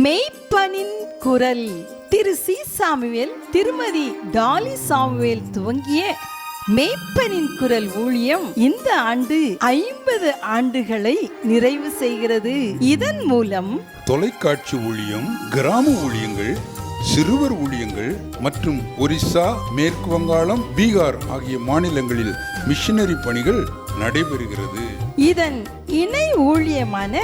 மெய்ப்பனின் குரல். திரு C Samuel, திருமதி tally Samuel துவங்கிய மெய்ப்பனின் குரல் ஊழியம் இந்த ஆண்டு 50 ஆண்டுகளை நிறைவு செய்கிறது. இதன் மூலம் தொலைக்காட்சி ஊழியம், கிராம ஊழியங்கள், சிறுவர் ஊழியங்கள் மற்றும் ஒரிசா, மேற்கு வங்காளம், பீகார் ஆகிய மாநிலங்களில் மிஷனரி பணிகள் நடைபெறுகிறது. இதன் இணை ஊழியமான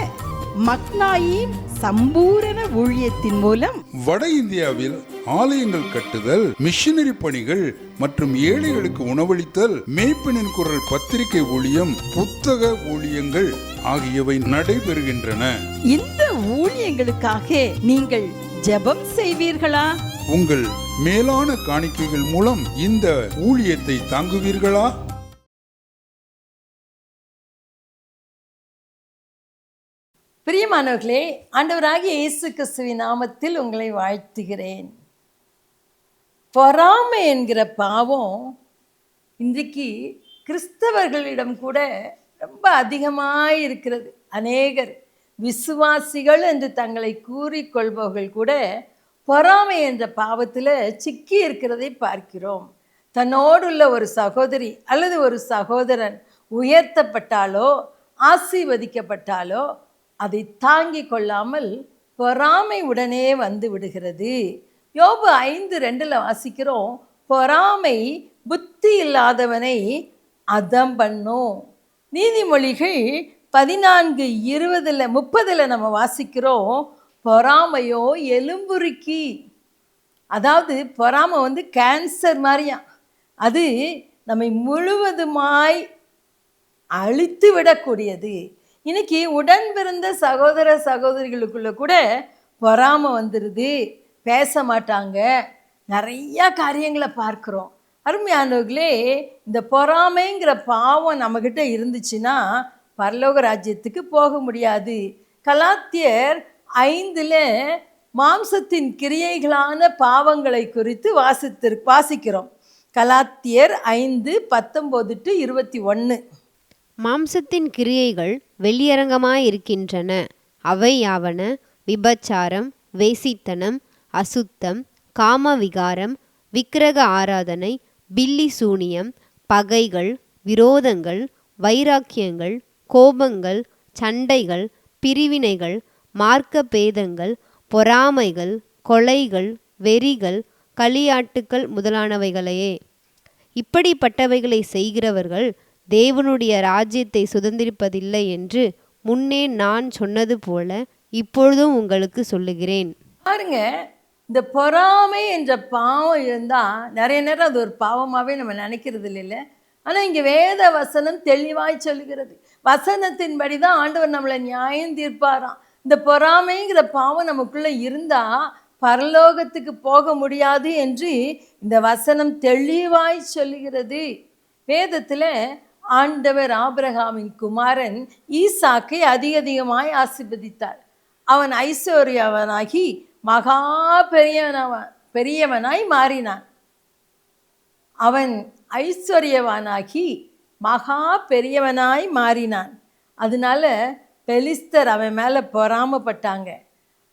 மக்னாயின் சம்பூரண ஊழியத்தின் மூலம் வட இந்தியாவில் ஆலயங்கள் கட்டுதல், மிஷனரி பணிகள் மற்றும் ஏழைகளுக்கு உணவளித்தல், மேய்ப்பனின் குரல் பத்திரிகை ஊழியம், புத்தக ஊழியங்கள் ஆகியவை நடைபெறுகின்றன. இந்த ஊழியங்களுக்காக நீங்கள் ஜெபம் செய்வீர்களா? உங்கள் மேலான காணிக்கைகள் மூலம் இந்த ஊழியத்தை தாங்குவீர்களா? பிரியமானவர்களே, ஆண்டவராகிய இயேசு கிறிஸ்துவின் நாமத்தில் உங்களை வாழ்த்துகிறேன். பொறாமை என்கிற பாவம் இன்றைக்கு கிறிஸ்தவர்களிடம் கூட ரொம்ப அதிகமாக இருக்கிறது. அநேகர் விசுவாசிகள் என்று தங்களை கூறிக்கொள்பவர்கள் கூட பொறாமை என்ற பாவத்தில் சிக்கி இருக்கிறதை பார்க்கிறோம். தன்னோடுள்ள ஒரு சகோதரி அல்லது ஒரு சகோதரன் உயர்த்தப்பட்டாலோ ஆசீர்வதிக்கப்பட்டாலோ அதை தாங்கி கொள்ளாமல் பொறாமை உடனே வந்து விடுகிறது. யோபு 5:2 வாசிக்கிறோம், பொறாமை புத்தி இல்லாதவனை அதம் பண்ணும். நீதிமொழிகள் 14:20-30 நம்ம வாசிக்கிறோம், பொறாமையோ எலும்புருக்கி. அதாவது பொறாமை கேன்சர் மாதிரியா, அது நம்மை முழுவதுமாய் அழித்து விடக்கூடியது. இன்னைக்கு உடன் பிறந்த சகோதர சகோதரிகளுக்குள்ள கூட பொறாமை வந்துடுது, பேச மாட்டாங்க, நிறையா காரியங்களை பார்க்குறோம். அருமையானவர்களே, இந்த பொறாமைங்கிற பாவம் நம்மக்கிட்ட இருந்துச்சுன்னா பரலோக ராஜ்யத்துக்கு போக முடியாது. கலாத்தியர் 5 மாம்சத்தின் கிரியைகளான பாவங்களை குறித்து வாசிக்கிறோம். கலாத்தியர் 5:19-21. மாம்சத்தின் கிரியைகள் வெளியரங்கமாயிருக்கின்றன. அவை யாவன: விபச்சாரம், வேசித்தனம், அசுத்தம், காமவிகாரம், விக்கிரக ஆராதனை, பில்லி சூனியம், பகைகள், விரோதங்கள், வைராக்கியங்கள், கோபங்கள், சண்டைகள், பிரிவினைகள், மார்க்க பேதங்கள், பொறாமைகள், கொலைகள், வெறிகள், களியாட்டுக்கள் முதலானவைகளையே. இப்படிப்பட்டவைகளை செய்கிறவர்கள் தேவனுடைய ராஜ்யத்தை சுதந்திரிப்பதில்லை என்று முன்னே நான் சொன்னது போல இப்பொழுதும் உங்களுக்கு சொல்லுகிறேன். பாருங்க, இந்த பொறாமை என்ற பாவம் இருந்தால் நிறைய நேரம் அது ஒரு பாவமாகவே நம்ம நினைக்கிறது இல்லை. ஆனால் இங்கே வேத வசனம் தெளிவாய் சொல்லுகிறது. வசனத்தின்படி தான் ஆண்டவர் நம்மளை நியாயம் தீர்ப்பாராம். இந்த பொறாமைங்கிற பாவம் நமக்குள்ளே இருந்தால் பரலோகத்துக்கு போக முடியாது என்று இந்த வசனம் தெளிவாய் சொல்லுகிறது. வேதத்தில் ஆண்டவர் ஆபிரகாமின் குமாரன் ஈசாக்கை அதிகமாய் ஆசீர்வதித்தார். அவன் ஐஸ்வர்யவனாகி மகா பெரியவனாய் மாறினான். அவன் ஐஸ்வர்யவானாகி மகா பெரியவனாய் மாறினான். அதனால பெலிஸ்தர் அவன் மேலே பொறாமப்பட்டாங்க.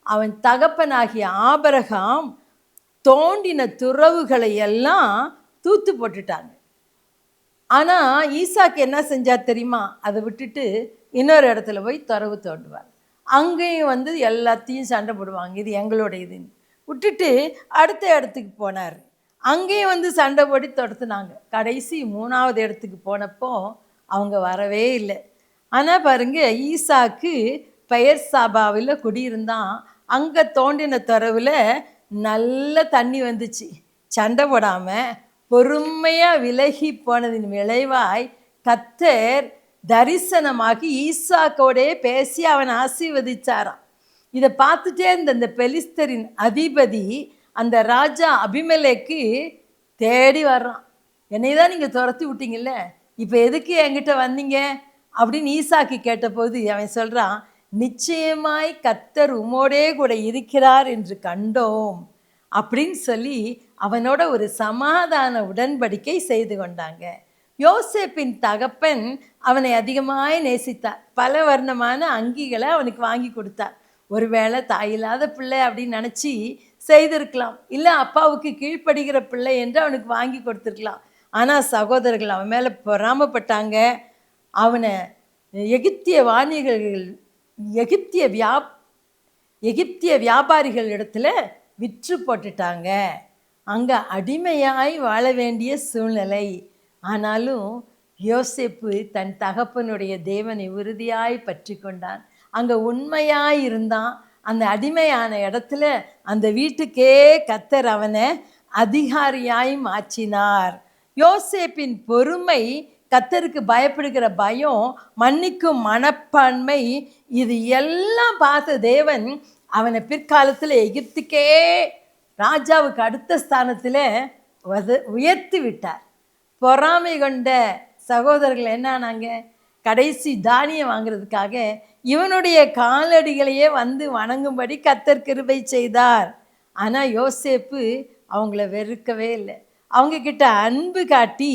அவன் தகப்பனாகிய ஆபிரகாம் தோண்டின துறவுகளை எல்லாம் தூத்து போட்டுட்டாங்க. ஆனால் ஈசாக்கு என்ன செஞ்சார் தெரியுமா? அதை விட்டுட்டு இன்னொரு இடத்துல போய் துறவு தோண்டுவார். அங்கேயும் எல்லாத்தையும் சண்டை போடுவாங்க, இது எங்களோட இதுன்னு விட்டுட்டு அடுத்த இடத்துக்கு போனார். அங்கேயும் சண்டை போடி துரத்துனாங்க. கடைசி 3வது இடத்துக்கு போனப்போ அவங்க வரவே இல்லை. ஆனால் பாருங்க, ஈசாக்கு பெயர் சாபாவில் குடியிருந்தான். அங்கே தோண்டின துறவில் நல்ல தண்ணி வந்துச்சு. சண்டை போடாமல் பொறுமையாக விலகி போனதின் விளைவாய் கர்த்தர் தரிசனமாகி ஈசாக்கோடே பேசி அவன் ஆசீர்வதிச்சாராம். இதை பார்த்துட்டே இந்த பெலிஸ்தரின் அதிபதி அந்த ராஜா அபிமெலேக்கு தேடி வர்றான். என்னை தான் நீங்கள் துரத்தி விட்டீங்கல்ல, இப்போ எதுக்கு என்கிட்ட வந்தீங்க அப்படின்னு ஈசாக்கு கேட்டபோது அவன் சொல்கிறான், நிச்சயமாய் கர்த்தர் உம்மோடே கூட இருக்கிறார் என்று கண்டோம் அப்படின்னு சொல்லி அவனோட ஒரு சமாதான உடன்படிக்கை செய்து கொண்டாங்க. யோசேப்பின் தகப்பன் அவனை அதிகமாய் நேசித்தார். பல வர்ணமான அங்கிகளை அவனுக்கு வாங்கி கொடுத்தார். ஒருவேளை தாயில்லாத பிள்ளை அப்படின்னு நினச்சி செய்திருக்கலாம், இல்லை அப்பாவுக்கு கீழ்ப்படுகிற பிள்ளை என்று அவனுக்கு வாங்கி கொடுத்துருக்கலாம். ஆனால் சகோதரர்கள் அவன் மேலே பொறாமப்பட்டாங்க. அவனை எகிப்திய வாணிகர்கள் எகிப்திய வியாபாரிகள் இடத்துல விற்று போட்டுட்டாங்க. அங்கே அடிமையாய் வாழ வேண்டிய சூழ்நிலை. ஆனாலும் யோசேப்பு தன் தகப்பனுடைய தேவனை உறுதியாய் பற்றி கொண்டான். அங்கே உண்மையாய் இருந்தான். அந்த அடிமையான இடத்துல அந்த வீட்டுக்கே கர்த்தர் அவனை அதிகாரியாய் மாற்றினார். யோசேப்பின் பொறுமை, கர்த்தருக்கு பயப்படுகிற பயம், மன்னிக்கும் மனப்பான்மை, இது எல்லாம் பார்த்த தேவன் அவனை பிற்காலத்தில் எகிப்துக்கே ராஜாவுக்கு அடுத்த ஸ்தானத்தில் உயர்த்தி விட்டார். பொறாமை கொண்ட சகோதரர்கள் என்னானாங்க, கடைசி தானியம் வாங்குறதுக்காக இவனுடைய காலடிகளையே வந்து வணங்கும்படி கர்த்தர் கிருபை செய்தார். ஆனால் யோசேப்பு அவங்கள வெறுக்கவே இல்லை. அவங்கக்கிட்ட அன்பு காட்டி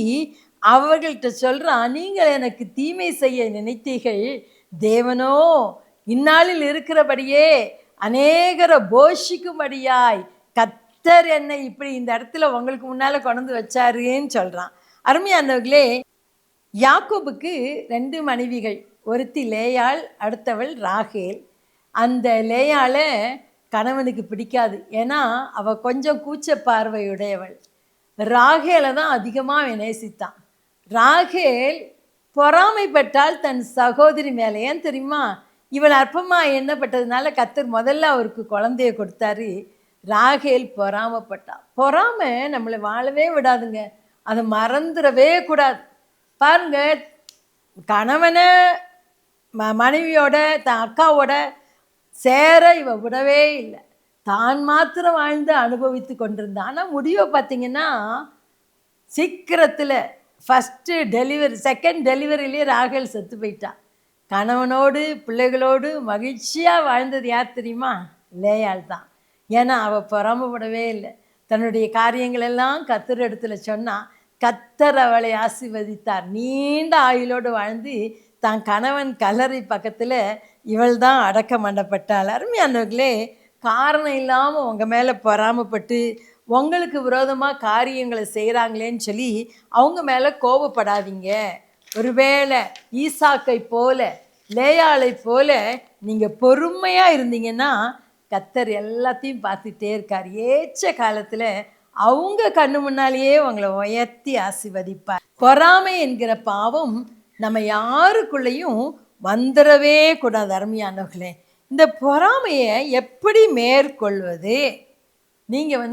அவர்கள்ட்ட சொல்கிறான், நீங்கள் எனக்கு தீமை செய்ய நினைத்தீர்கள், தேவனோ இந்நாளில் இருக்கிறபடியே அநேகரை போஷிக்கும்படியாய் கர்த்தர் என்னை இப்படி இந்த இடத்துல உங்களுக்கு முன்னால் கொண்டு வச்சாருன்னு சொல்கிறான். அருமையானவர்களே, யாக்கோபுக்கு 2 மனைவிகள், ஒருத்தி லேயாள், அடுத்தவள் ராகேல். அந்த லேயாளை கணவனுக்கு பிடிக்காது, ஏன்னா அவள் கொஞ்சம் கூச்ச பார்வையுடையவள். ராகேலை தான் அதிகமாக நேசித்தான். ராகேல் பொறாமைப்பட்டால் தன் சகோதரி மேலே. ஏன் தெரியுமா? இவள் அற்பமாக எண்ணப்பட்டதுனால கர்த்தர் முதல்ல அவருக்கு குழந்தைய கொடுத்தாரு. ராகேல் பொறாமைப்பட்டான். பொறாமை நம்மளை வாழவே விடாதுங்க, அதை மறந்துடவே கூடாது. பாருங்க, கணவனை மனைவியோட தன் அக்காவோட சேர இவ விடவே இல்லை. தான் மாத்திரம் வாழ்ந்து அனுபவித்து கொண்டிருந்தான். ஆனால் முடிவை பார்த்திங்கன்னா சீக்கிரத்தில் ஃபஸ்ட்டு டெலிவரி, செகண்ட் டெலிவரியிலே ராகேல் செத்து போயிட்டான். கணவனோடு பிள்ளைகளோடு மகிழ்ச்சியாக வாழ்ந்தது யார் தெரியுமா? லேயாள் தான். ஏன்னா அவள் பொறாமப்படவே இல்லை. தன்னுடைய காரியங்களெல்லாம் கர்த்தர் இடத்துல சொன்னான். கர்த்தர் அவளை ஆசீர்வதித்தார். நீண்ட ஆயுளோடு வாழ்ந்து தான் கணவன் கல்லறை பக்கத்தில் இவள் தான் அடக்கம் பண்ணப்பட்டாள். அருமையானவர்களே, காரணம் இல்லாமல் உங்கள் மேலே பொறாமப்பட்டு உங்களுக்கு விரோதமாக காரியங்களை செய்கிறாங்களேன்னு சொல்லி அவங்க மேலே கோபப்படாதீங்க. ஒருவேளை ஈசாக்கை போல லேயாளை போல நீங்கள் பொறுமையாக இருந்தீங்கன்னா கர்த்தர் எல்லாத்தையும் பார்த்துட்டே இருக்கார். ஏற்ற காலத்தில் அவங்க கண்ணு முன்னாலேயே உங்களை உயர்த்தி ஆசீர்வதிப்பார். பொறாமை என்கிற பாவம் நம்ம யாருக்குள்ளேயும் வந்துடவே கூடாது. அருமையானவர்களே, இந்த பொறாமையை எப்படி மேற்கொள்வது? நீங்கள்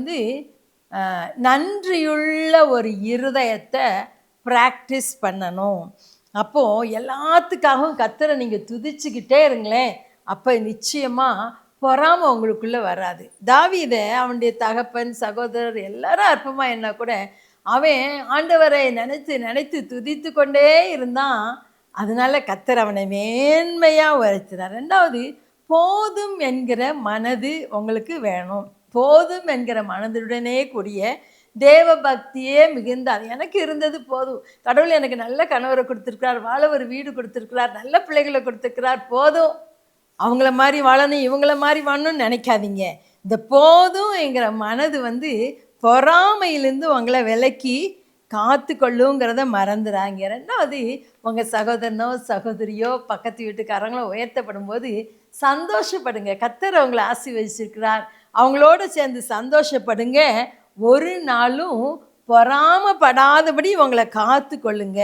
நன்றியுள்ள ஒரு இருதயத்தை ப்ராக்டிஸ் பண்ணணும். அப்போது எல்லாத்துக்காகவும் கர்த்தரை நீங்கள் துதிச்சுக்கிட்டே இருங்களேன். அப்போ நிச்சயமாக பொறாமை உங்களுக்குள்ளே வராது. தாவீதை அவனுடைய தகப்பன் சகோதரர் எல்லாரும் அற்பமாக என்ன கூட அவன் ஆண்டவரை நினைத்து நினைத்து துதித்து கொண்டே இருந்தான். அதனால கர்த்தர் அவனை மேன்மையாக உயர்த்தினார். 2வது, போதும் என்கிற மனது உங்களுக்கு வேணும். போதும் என்கிற மனதுடனே கூடிய தேவ பக்தியே மிகுந்த, அது எனக்கு இருந்தது போதும், கடவுள் எனக்கு நல்ல கணவரை கொடுத்துருக்கிறார், வாழ ஒரு வீடு கொடுத்துருக்கிறார், நல்ல பிள்ளைகளை கொடுத்துருக்கிறார், போதும், அவங்கள மாதிரி வாழணும் இவங்கள மாதிரி வாழணும்னு நினைக்காதீங்க. இந்த போதும் என்கிற மனது பொறாமையிலேருந்து உங்களை விலக்கி காத்து கொள்ளுங்கிறத மறந்துடாங்க. 2வது, உங்கள் சகோதரனோ சகோதரியோ பக்கத்து வீட்டுக்காரங்களோ உயர்த்தப்படும் போது சந்தோஷப்படுங்க. கர்த்தர் அவங்களை ஆசீர்வதிச்சிருக்கிறார், அவங்களோட சேர்ந்து சந்தோஷப்படுங்க. ஒரு நாளும் பொறாமப்படாதபடி உங்களை காத்து கொள்ளுங்க.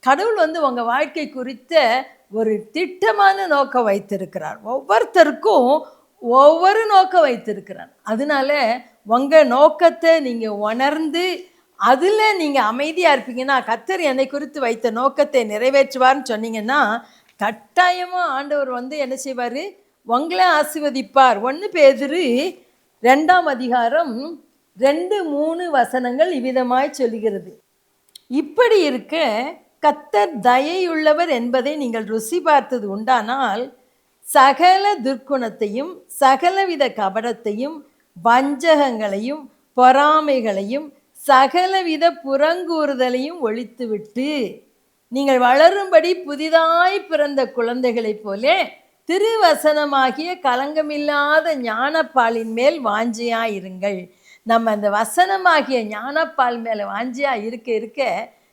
கடவுள் உங்கள் வாழ்க்கை குறித்த ஒரு திட்டமான நோக்கம் வைத்திருக்கிறார். ஒவ்வொருத்தருக்கும் ஒவ்வொரு நோக்கம் வைத்திருக்கிறார். அதனால உங்கள் நோக்கத்தை நீங்கள் உணர்ந்து அதில் நீங்கள் அமைதியாக இருப்பீங்கன்னா, கர்த்தர் என்னை குறித்து வைத்த நோக்கத்தை நிறைவேற்றுவார்னு சொன்னீங்கன்னா கட்டாயமாக ஆண்டவர் என்ன செய்வார்? உங்களை ஆசீர்வதிப்பார். 1 பேதுரு 2ஆம் அதிகாரம் 2-3 வசனங்கள் இவ்விதமாய் சொல்லுகிறது. இப்படி இருக்க கர்த்தர் தயையுள்ளவர் என்பதை நீங்கள் ருசி பார்த்தது உண்டானால் சகல துர்க்குணத்தையும் சகலவித கபடத்தையும் வஞ்சகங்களையும் பொறாமைகளையும் சகலவித புறங்கூறுதலையும் ஒழித்துவிட்டு நீங்கள் வளரும்படி புதிதாய் பிறந்த குழந்தைகளைப் போல திருவசனமாகிய கலங்கமில்லாத ஞானப்பாலின் மேல் வாஞ்சியாயிருங்கள். நம்ம அந்த வசனமாகிய ஞானப்பால் மேலே வாஞ்சியா இருக்க இருக்க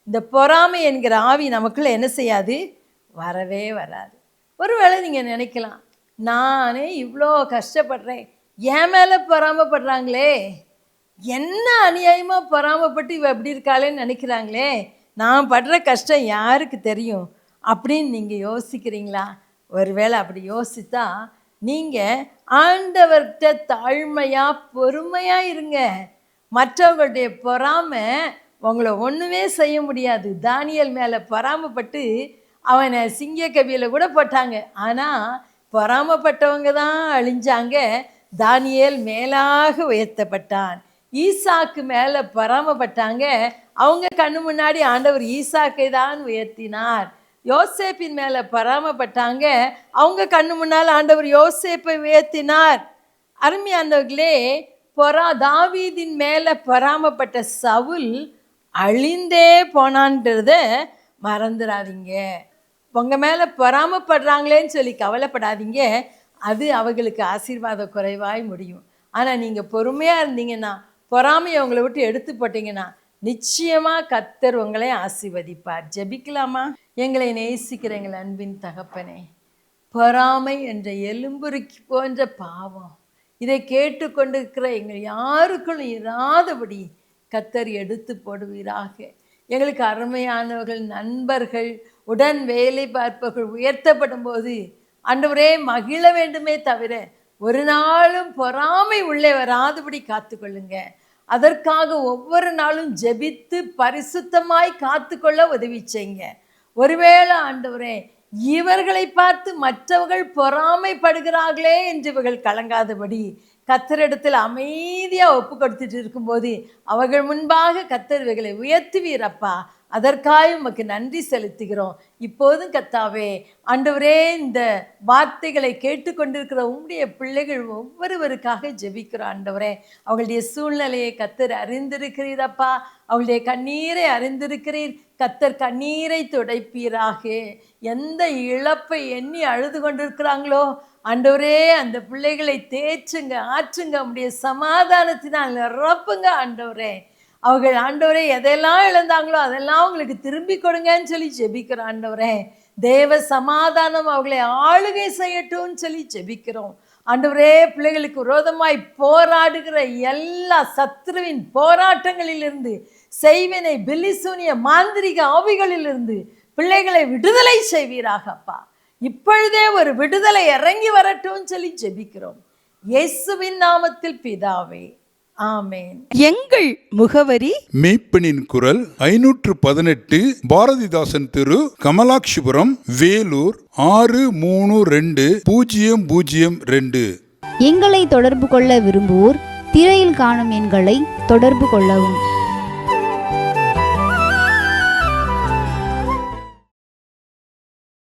இந்த பொறாமை என்கிற ஆவி நமக்குள்ள என்ன செய்யாது? வரவே வராது. ஒருவேளை நீங்கள் நினைக்கலாம், நானே இவ்வளோ கஷ்டப்படுறேன், என் மேலே பொறாமப்படுறாங்களே, என்ன அநியாயமாக பொறாமப்பட்டு இவ எப்படி இருக்காளேன்னு நினைக்கிறாங்களே, நான் படுற கஷ்டம் யாருக்கு தெரியும் அப்படின்னு நீங்கள் யோசிக்கிறீங்களா? ஒருவேளை அப்படி யோசித்தா நீங்கள் ஆண்டவர்கிட்ட தாழ்மையாக பொறுமையாக இருங்க. மற்றவங்களுடைய பொறாமை உங்களை ஒன்றுமே செய்ய முடியாது. தானியேல் மேலே பொறாமப்பட்டு அவனை சிங்கக்கவியில் கூட போட்டாங்க. ஆனால் பொறாமப்பட்டவங்க தான் அழிஞ்சாங்க. தானியேல் மேலாக உயர்த்தப்பட்டான். ஈசாக்கு மேலே பொறாமப்பட்டாங்க. அவங்க கண்ணு முன்னாடி ஆண்டவர் ஈசாக்கை தான் உயர்த்தினார். யோசேப்பின் மேலே பொறாமப்பட்டாங்க. அவங்க கண்ணு முன்னால் ஆண்டவர் யோசேப்பை உயர்த்தினார். அருமையானவர்களே, தாவீதின் மேலே பொறாமப்பட்ட சவுல் அழிந்தே போனான்றத மறந்துடாதீங்க. உங்கள் மேலே பொறாமப்படுறாங்களேன்னு சொல்லி கவலைப்படாதீங்க. அது அவர்களுக்கு ஆசீர்வாத குறைவாய் முடியும். ஆனால் நீங்கள் பொறுமையாக இருந்தீங்கன்னா, பொறாமையை உங்களை விட்டு எடுத்து போட்டிங்கன்னா, நிச்சயமாக கர்த்தர் உங்களை ஆசீர்வதிப்பார். ஜெபிக்கலாமா? எங்களை நேசிக்கிற எங்கள் அன்பின் தகப்பனே, பொறாமை என்ற எலும்புருக்கி போன்ற பாவம் இதை கேட்டுக்கொண்டிருக்கிற எங்கள் யாருக்கும் இராதபடி கர்த்தர் எடுத்து போடுவீராக. எங்களுக்கு அருமையானவர்கள், நண்பர்கள், உடன் வேலை பார்ப்பவர்கள் உயர்த்தப்படும் போது ஆண்டவரே மகிழ வேண்டுமே தவிர ஒரு நாளும் பொறாமை உள்ளே வராதபடி காத்துக்கொள்ளுங்க. அதற்காக ஒவ்வொரு நாளும் ஜெபித்து பரிசுத்தமாய் காத்துக்கொள்ள உதவி செய்யுங்க. ஒருவேளை ஆண்டவரே இவர்களை பார்த்து மற்றவர்கள் பொறாமைப்படுகிறார்களே என்று இவர்கள் கலங்காதபடி கர்த்தரிடத்தில் அமைதியாக ஒப்பு கொடுத்துட்டு இருக்கும்போது அவர்கள் முன்பாக கர்த்தர் இவைகளை உயர்த்துவீரப்பா. அதற்காக உமக்கு நன்றி செலுத்துகிறோம். இப்போதும் கர்த்தாவே ஆண்டவரே, இந்த வார்த்தைகளை கேட்டுக்கொண்டிருக்கிற உம்முடைய பிள்ளைகள் ஒவ்வொருவருக்காக ஜெபிக்கிறோம். ஆண்டவரே, அவங்களுடைய சூழ்நிலையை கர்த்தர் அறிந்திருக்கிறீரப்பா. அவங்களுடைய கண்ணீரை அறிந்திருக்கிறீர். கர்த்தர் கண்ணீரை துடைப்பீராக. எந்த இழப்பை எண்ணி அழுது கொண்டிருக்கிறாங்களோ ஆண்டவரே, அந்த பிள்ளைகளை தேற்றுங்க, ஆற்றுங்க. உம்முடைய சமாதானத்தினால் நிரப்புங்க ஆண்டவரே. அவர்கள் ஆண்டவரே எதையெல்லாம் இழந்தாங்களோ அதெல்லாம் அவங்களுக்கு திரும்பி கொடுங்கன்னு சொல்லி ஜெபிக்கிறோம். ஆண்டவரே, தேவ சமாதானம் அவர்களை ஆளுகை செய்யட்டும்னு சொல்லி ஜெபிக்கிறோம். ஆண்டவரே, பிள்ளைகளுக்கு விரோதமாய் போராடுகிற எல்லா சத்துருவின் போராட்டங்களிலிருந்து, செய்வினை, பில்லிசூனிய, மாந்திரிக ஆவிகளிலிருந்து பிள்ளைகளை விடுதலை செய்வீராகப்பா. இப்பொழுதே ஒரு விடுதலை இறங்கி வரட்டும்னு சொல்லி ஜெபிக்கிறோம். இயேசுவின் நாமத்தில் பிதாவே, ஆமென். எங்கள் முகவரி: மேய்ப்பனின் குரல், 518 பாரதிதாசன் தெரு, கமலாட்சிபுரம், வேலூர் 632002. எங்களை தொடர்பு கொள்ள விரும்புவோர் திரையில் காணும் எண்களை தொடர்பு கொள்ளவும்.